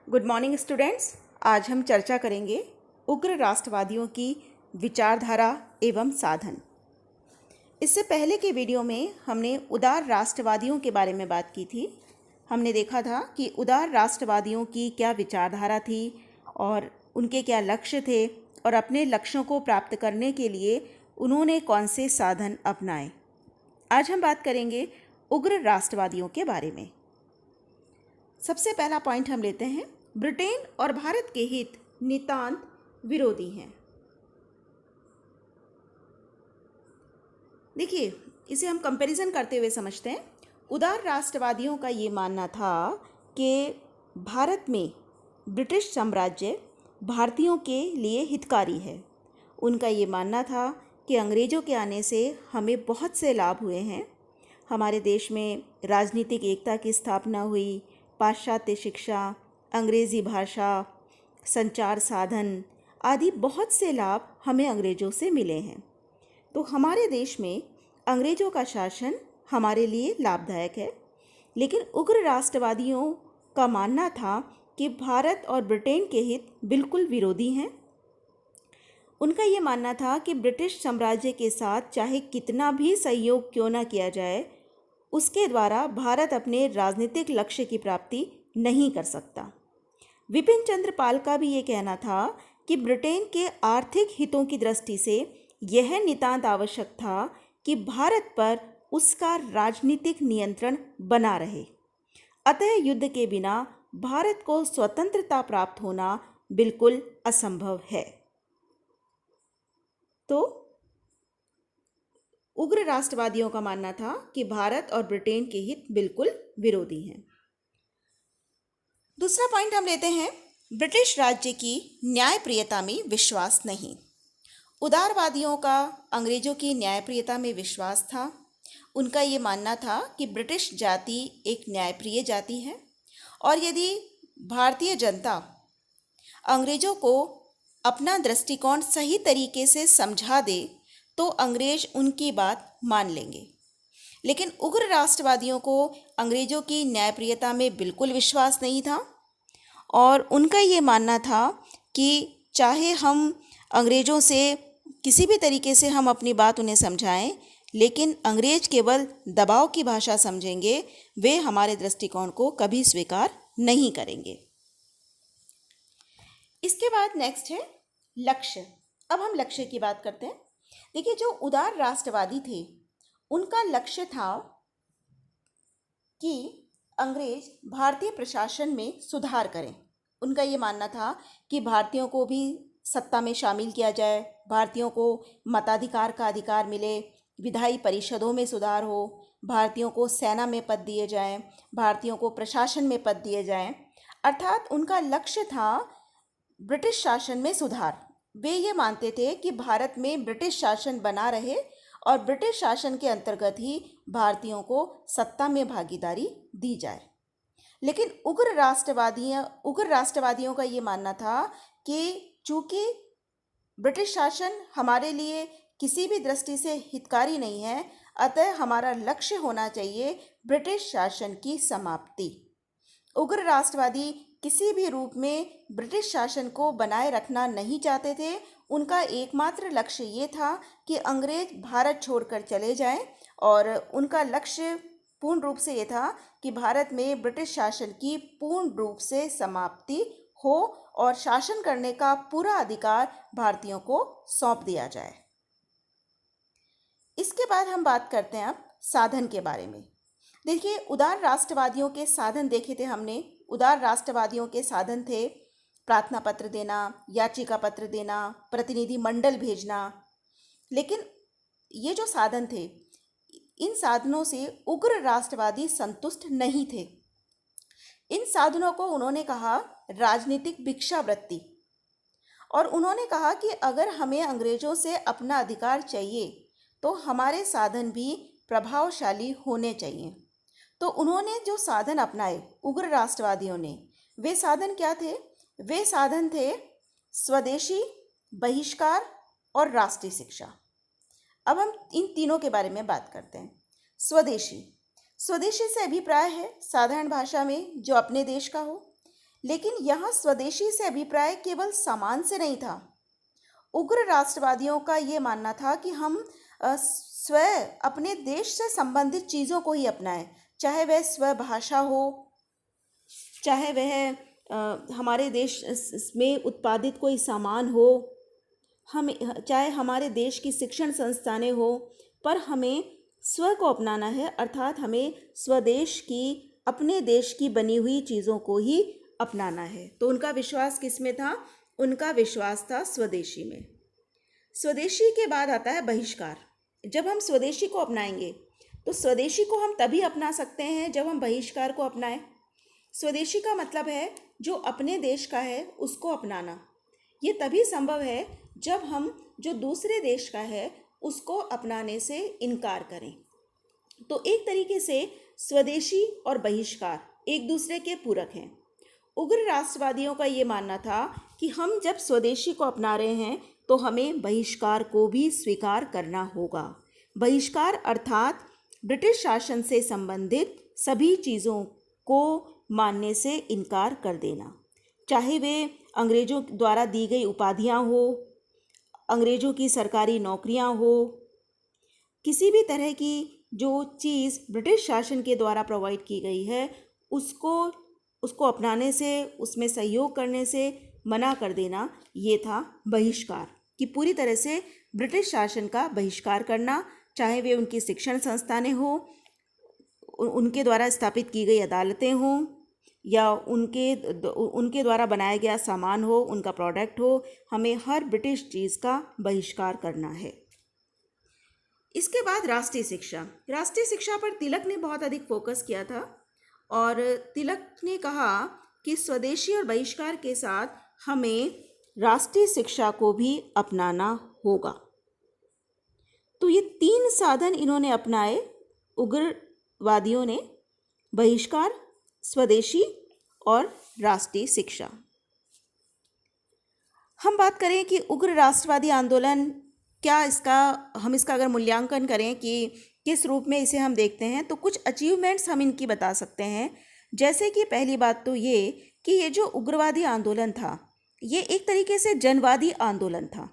Good morning students. आज हम चर्चा करेंगे उग्र राष्ट्रवादियों की विचारधारा एवं साधन। इससे पहले के वीडियो में हमने उदार राष्ट्रवादियों के बारे में बात की थी। हमने देखा था कि उदार राष्ट्रवादियों की क्या विचारधारा थी और उनके क्या लक्ष्य थे और अपने लक्ष्यों को प्राप्त करने के लिए उन्होंने कौन से साधन अपनाए। आज हम बात करेंगे उग्र राष्ट्रवादियों के बारे में। सबसे पहला पॉइंट हम लेते हैं, ब्रिटेन और भारत के हित नितांत विरोधी हैं। देखिए, इसे हम कंपैरिजन करते हुए समझते हैं। उदार राष्ट्रवादियों का ये मानना था कि भारत में ब्रिटिश साम्राज्य भारतीयों के लिए हितकारी है। उनका ये मानना था कि अंग्रेज़ों के आने से हमें बहुत से लाभ हुए हैं। हमारे देश में राजनीतिक एकता की स्थापना हुई, पाश्चात्य शिक्षा, अंग्रेज़ी भाषा, संचार साधन आदि बहुत से लाभ हमें अंग्रेज़ों से मिले हैं। तो हमारे देश में अंग्रेज़ों का शासन हमारे लिए लाभदायक है। लेकिन उग्र राष्ट्रवादियों का मानना था कि भारत और ब्रिटेन के हित बिल्कुल विरोधी हैं। उनका ये मानना था कि ब्रिटिश साम्राज्य के साथ चाहे कितना भी सहयोग क्यों न किया जाए, उसके द्वारा भारत अपने राजनीतिक लक्ष्य की प्राप्ति नहीं कर सकता। विपिन चंद्र पाल का भी ये कहना था कि ब्रिटेन के आर्थिक हितों की दृष्टि से यह नितांत आवश्यक था कि भारत पर उसका राजनीतिक नियंत्रण बना रहे। अतः युद्ध के बिना भारत को स्वतंत्रता प्राप्त होना बिल्कुल असंभव है। तो उग्र राष्ट्रवादियों का मानना था कि भारत और ब्रिटेन के हित बिल्कुल विरोधी हैं। दूसरा पॉइंट हम लेते हैं, ब्रिटिश राज्य की न्यायप्रियता में विश्वास नहीं। उदारवादियों का अंग्रेजों की न्यायप्रियता में विश्वास था। उनका ये मानना था कि ब्रिटिश जाति एक न्यायप्रिय जाति है और यदि भारतीय जनता अंग्रेजों को अपना दृष्टिकोण सही तरीके से समझा दे तो अंग्रेज उनकी बात मान लेंगे। लेकिन उग्र राष्ट्रवादियों को अंग्रेजों की न्यायप्रियता में बिल्कुल विश्वास नहीं था और उनका ये मानना था कि चाहे हम अंग्रेज़ों से किसी भी तरीके से हम अपनी बात उन्हें समझाएं, लेकिन अंग्रेज केवल दबाव की भाषा समझेंगे, वे हमारे दृष्टिकोण को कभी स्वीकार नहीं करेंगे। इसके बाद नेक्स्ट है लक्ष्य। अब हम लक्ष्य की बात करते हैं। देखिए, जो उदार राष्ट्रवादी थे उनका लक्ष्य था कि अंग्रेज भारतीय प्रशासन में सुधार करें। उनका ये मानना था कि भारतीयों को भी सत्ता में शामिल किया जाए, भारतीयों को मताधिकार का अधिकार मिले, विधायी परिषदों में सुधार हो, भारतीयों को सेना में पद दिए जाएं, भारतीयों को प्रशासन में पद दिए जाएं। अर्थात उनका लक्ष्य था ब्रिटिश शासन में सुधार। वे ये मानते थे कि भारत में ब्रिटिश शासन बना रहे और ब्रिटिश शासन के अंतर्गत ही भारतीयों को सत्ता में भागीदारी दी जाए। लेकिन उग्र राष्ट्रवादियों का ये मानना था कि चूंकि ब्रिटिश शासन हमारे लिए किसी भी दृष्टि से हितकारी नहीं है, अतः हमारा लक्ष्य होना चाहिए ब्रिटिश शासन की समाप्ति। उग्र राष्ट्रवादी किसी भी रूप में ब्रिटिश शासन को बनाए रखना नहीं चाहते थे। उनका एकमात्र लक्ष्य ये था कि अंग्रेज भारत छोड़कर चले जाएं और उनका लक्ष्य पूर्ण रूप से ये था कि भारत में ब्रिटिश शासन की पूर्ण रूप से समाप्ति हो और शासन करने का पूरा अधिकार भारतीयों को सौंप दिया जाए। इसके बाद हम बात करते हैं अब साधन के बारे में। देखिए, उदार राष्ट्रवादियों के साधन देखे थे हमने। उदार राष्ट्रवादियों के साधन थे प्रार्थना पत्र देना, याचिका पत्र देना, प्रतिनिधि मंडल भेजना। लेकिन ये जो साधन थे, इन साधनों से उग्र राष्ट्रवादी संतुष्ट नहीं थे। इन साधनों को उन्होंने कहा राजनीतिक भिक्षावृत्ति और उन्होंने कहा कि अगर हमें अंग्रेजों से अपना अधिकार चाहिए तो हमारे साधन भी प्रभावशाली होने चाहिए। तो उन्होंने जो साधन अपनाए उग्र राष्ट्रवादियों ने, वे साधन क्या थे? वे साधन थे स्वदेशी, बहिष्कार और राष्ट्रीय शिक्षा। अब हम इन तीनों के बारे में बात करते हैं। स्वदेशी से अभिप्राय है साधारण भाषा में जो अपने देश का हो। लेकिन यहाँ स्वदेशी से अभिप्राय केवल सामान से नहीं था। उग्र राष्ट्रवादियों का ये मानना था कि हम स्वयं अपने देश से संबंधित चीज़ों को ही अपनाएं, चाहे वह स्वभाषा हो, चाहे वह हमारे देश में उत्पादित कोई सामान हो, हम चाहे हमारे देश की शिक्षण संस्थानें हो, पर हमें स्व को अपनाना है, अर्थात हमें स्वदेश की, अपने देश की बनी हुई चीज़ों को ही अपनाना है। तो उनका विश्वास किस में था? उनका विश्वास था स्वदेशी में। स्वदेशी के बाद आता है बहिष्कार। जब हम स्वदेशी को अपनाएंगे तो स्वदेशी को हम तभी अपना सकते हैं जब हम बहिष्कार को अपनाएं। स्वदेशी का मतलब है जो अपने देश का है उसको अपनाना। ये तभी संभव है जब हम जो दूसरे देश का है उसको अपनाने से इनकार करें। तो एक तरीके से स्वदेशी और बहिष्कार एक दूसरे के पूरक हैं। उग्र राष्ट्रवादियों का ये मानना था कि हम जब स्वदेशी को अपना रहे हैं तो हमें बहिष्कार को भी स्वीकार करना होगा। बहिष्कार अर्थात ब्रिटिश शासन से संबंधित सभी चीज़ों को मानने से इनकार कर देना, चाहे वे अंग्रेज़ों द्वारा दी गई उपाधियां हो, अंग्रेज़ों की सरकारी नौकरियां हो, किसी भी तरह की जो चीज़ ब्रिटिश शासन के द्वारा प्रोवाइड की गई है उसको अपनाने से, उसमें सहयोग करने से मना कर देना, ये था बहिष्कार। कि पूरी तरह से ब्रिटिश शासन का बहिष्कार करना, चाहे वे उनकी शिक्षण संस्थानें हो, उनके द्वारा स्थापित की गई अदालतें हों, या उनके द्वारा बनाया गया सामान हो, उनका प्रोडक्ट हो, हमें हर ब्रिटिश चीज़ का बहिष्कार करना है। इसके बाद राष्ट्रीय शिक्षा। राष्ट्रीय शिक्षा पर तिलक ने बहुत अधिक फोकस किया था और तिलक ने कहा कि स्वदेशी और बहिष्कार के साथ हमें राष्ट्रीय शिक्षा को भी अपनाना होगा। तो ये 3 साधन इन्होंने अपनाए उग्रवादियों ने: बहिष्कार, स्वदेशी और राष्ट्रीय शिक्षा। हम बात करें कि उग्र राष्ट्रवादी आंदोलन क्या, हम इसका अगर मूल्यांकन करें कि किस रूप में इसे हम देखते हैं, तो कुछ अचीवमेंट्स हम इनकी बता सकते हैं। जैसे कि पहली बात तो ये कि ये जो उग्रवादी आंदोलन था ये एक तरीके से जनवादी आंदोलन था।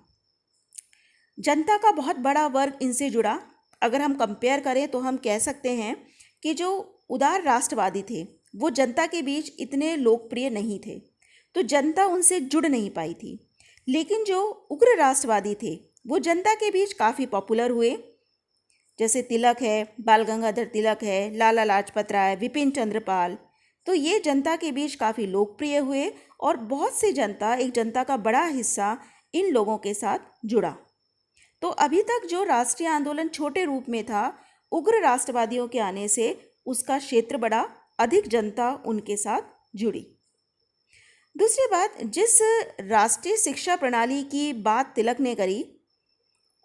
जनता का बहुत बड़ा वर्ग इनसे जुड़ा। अगर हम कंपेयर करें तो हम कह सकते हैं कि जो उदार राष्ट्रवादी थे वो जनता के बीच इतने लोकप्रिय नहीं थे, तो जनता उनसे जुड़ नहीं पाई थी। लेकिन जो उग्र राष्ट्रवादी थे वो जनता के बीच काफ़ी पॉपुलर हुए। जैसे तिलक है, बाल गंगाधर तिलक है, लाला लाजपत राय, विपिन चंद्र पाल, तो ये जनता के बीच काफ़ी लोकप्रिय हुए और बहुत सी जनता, एक जनता का बड़ा हिस्सा इन लोगों के साथ जुड़ा। तो अभी तक जो राष्ट्रीय आंदोलन छोटे रूप में था, उग्र राष्ट्रवादियों के आने से उसका क्षेत्र बढ़ा, अधिक जनता उनके साथ जुड़ी। दूसरी बात, जिस राष्ट्रीय शिक्षा प्रणाली की बात तिलक ने करी,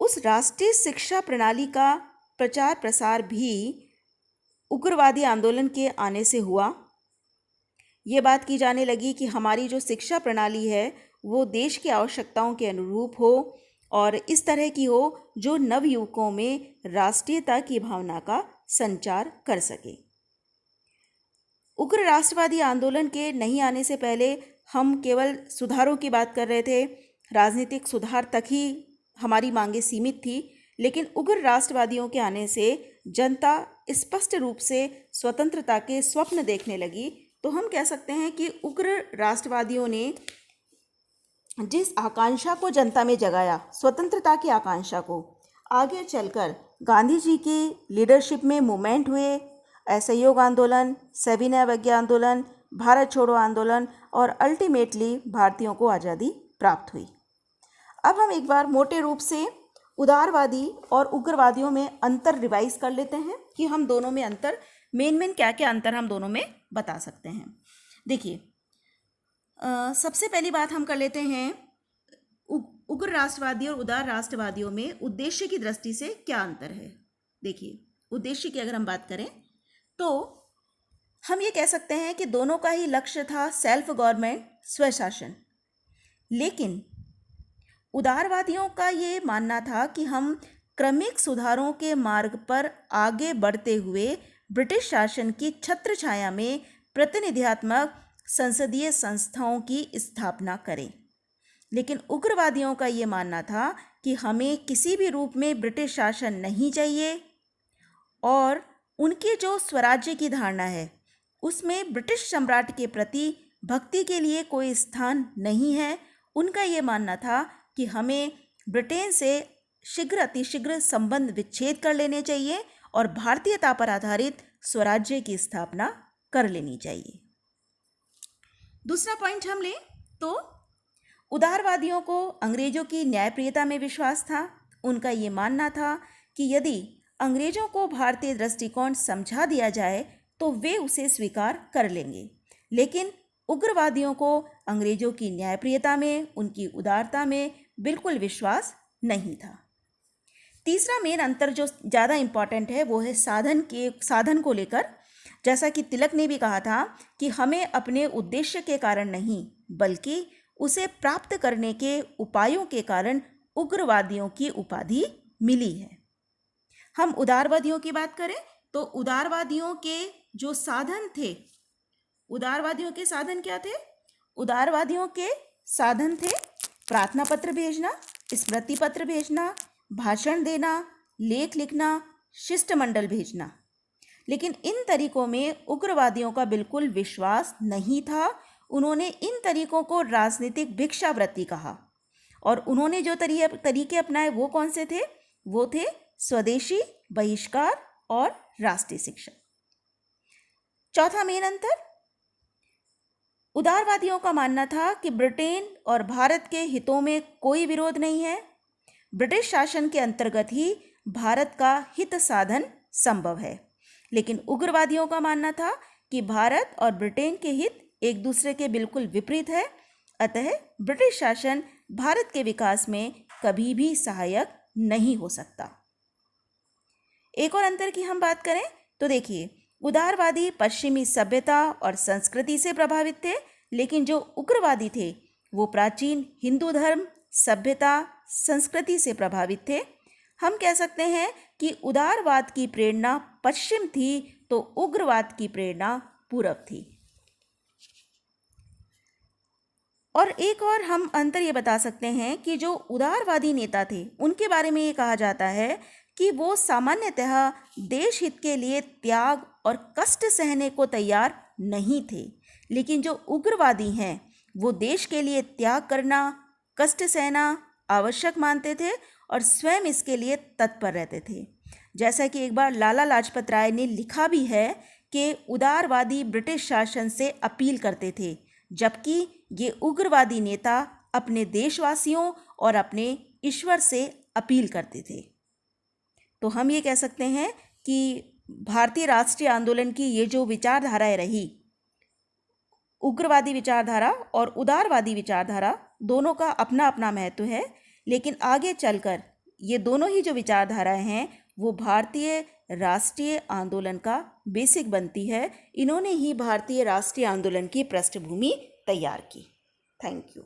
उस राष्ट्रीय शिक्षा प्रणाली का प्रचार प्रसार भी उग्रवादी आंदोलन के आने से हुआ। ये बात की जाने लगी कि हमारी जो शिक्षा प्रणाली है वो देश की आवश्यकताओं के अनुरूप हो और इस तरह की हो जो नवयुवकों में राष्ट्रीयता की भावना का संचार कर सके। उग्र राष्ट्रवादी आंदोलन के नहीं आने से पहले हम केवल सुधारों की बात कर रहे थे, राजनीतिक सुधार तक ही हमारी मांगें सीमित थी। लेकिन उग्र राष्ट्रवादियों के आने से जनता स्पष्ट रूप से स्वतंत्रता के स्वप्न देखने लगी। तो हम कह सकते हैं कि उग्र राष्ट्रवादियों ने जिस आकांक्षा को जनता में जगाया, स्वतंत्रता की आकांक्षा को, आगे चलकर गांधी जी की लीडरशिप में मूवमेंट हुए, असहयोग आंदोलन, सविनय अवज्ञा आंदोलन, भारत छोड़ो आंदोलन और अल्टीमेटली भारतीयों को आज़ादी प्राप्त हुई। अब हम एक बार मोटे रूप से उदारवादी और उग्रवादियों में अंतर रिवाइज कर लेते हैं कि हम दोनों में अंतर, मेन क्या क्या अंतर हम दोनों में बता सकते हैं। देखिए, सबसे पहली बात हम कर लेते हैं उग्र राष्ट्रवादी और उदार राष्ट्रवादियों में उद्देश्य की दृष्टि से क्या अंतर है। देखिए, उद्देश्य की अगर हम बात करें तो हम ये कह सकते हैं कि दोनों का ही लक्ष्य था सेल्फ गवर्नमेंट, स्वशासन। लेकिन उदारवादियों का ये मानना था कि हम क्रमिक सुधारों के मार्ग पर आगे बढ़ते हुए ब्रिटिश शासन की छत्र छाया में प्रतिनिधियात्मक संसदीय संस्थाओं की स्थापना करें। लेकिन उग्रवादियों का ये मानना था कि हमें किसी भी रूप में ब्रिटिश शासन नहीं चाहिए और उनकी जो स्वराज्य की धारणा है उसमें ब्रिटिश सम्राट के प्रति भक्ति के लिए कोई स्थान नहीं है। उनका ये मानना था कि हमें ब्रिटेन से शीघ्र अतिशीघ्र संबंध विच्छेद कर लेने चाहिए और भारतीयता पर आधारित स्वराज्य की स्थापना कर लेनी चाहिए। दूसरा पॉइंट हम लें तो उदारवादियों को अंग्रेजों की न्यायप्रियता में विश्वास था। उनका ये मानना था कि यदि अंग्रेजों को भारतीय दृष्टिकोण समझा दिया जाए तो वे उसे स्वीकार कर लेंगे, लेकिन उग्रवादियों को अंग्रेजों की न्यायप्रियता में, उनकी उदारता में बिल्कुल विश्वास नहीं था। तीसरा मेन अंतर जो ज़्यादा इम्पॉर्टेंट है वो है साधन को लेकर। जैसा कि तिलक ने भी कहा था कि हमें अपने उद्देश्य के कारण नहीं बल्कि उसे प्राप्त करने के उपायों के कारण उग्रवादियों की उपाधि मिली है। हम उदारवादियों की बात करें तो उदारवादियों के जो साधन थे, उदारवादियों के साधन क्या थे? उदारवादियों के साधन थे प्रार्थना पत्र भेजना, स्मृति पत्र भेजना, भाषण देना, लेख लिखना, शिष्टमंडल भेजना। लेकिन इन तरीकों में उग्रवादियों का बिल्कुल विश्वास नहीं था। उन्होंने इन तरीकों को राजनीतिक भिक्षावृत्ति कहा और उन्होंने जो तरीके अपनाए वो कौन से थे? वो थे स्वदेशी, बहिष्कार और राष्ट्रीय शिक्षा। चौथा मेन अंतर, उदारवादियों का मानना था कि ब्रिटेन और भारत के हितों में कोई विरोध नहीं है। ब्रिटिश शासन के अंतर्गत ही भारत का हित साधन संभव है। लेकिन उग्रवादियों का मानना था कि भारत और ब्रिटेन के हित एक दूसरे के बिल्कुल विपरीत है, अतः ब्रिटिश शासन भारत के विकास में कभी भी सहायक नहीं हो सकता। एक और अंतर की हम बात करें तो देखिए, उदारवादी पश्चिमी सभ्यता और संस्कृति से प्रभावित थे, लेकिन जो उग्रवादी थे वो प्राचीन हिंदू धर्म, सभ्यता, संस्कृति से प्रभावित थे। हम कह सकते हैं कि उदारवाद की प्रेरणा पश्चिम थी तो उग्रवाद की प्रेरणा पूरब थी। और एक और हम अंतर ये बता सकते हैं कि जो उदारवादी नेता थे उनके बारे में ये कहा जाता है कि वो सामान्यतः देश हित के लिए त्याग और कष्ट सहने को तैयार नहीं थे, लेकिन जो उग्रवादी हैं वो देश के लिए त्याग करना, कष्ट सहना आवश्यक मानते थे और स्वयं इसके लिए तत्पर रहते थे। जैसा कि एक बार लाला लाजपत राय ने लिखा भी है कि उदारवादी ब्रिटिश शासन से अपील करते थे, जबकि ये उग्रवादी नेता अपने देशवासियों और अपने ईश्वर से अपील करते थे। तो हम ये कह सकते हैं कि भारतीय राष्ट्रीय आंदोलन की ये जो विचारधाराएं रही, उग्रवादी विचारधारा और उदारवादी विचारधारा, दोनों का अपना अपना महत्व है, लेकिन आगे चलकर ये दोनों ही जो विचारधाराएं हैं वो भारतीय राष्ट्रीय आंदोलन का बेसिक बनती है। इन्होंने ही भारतीय राष्ट्रीय आंदोलन की पृष्ठभूमि तैयार की। Thank you.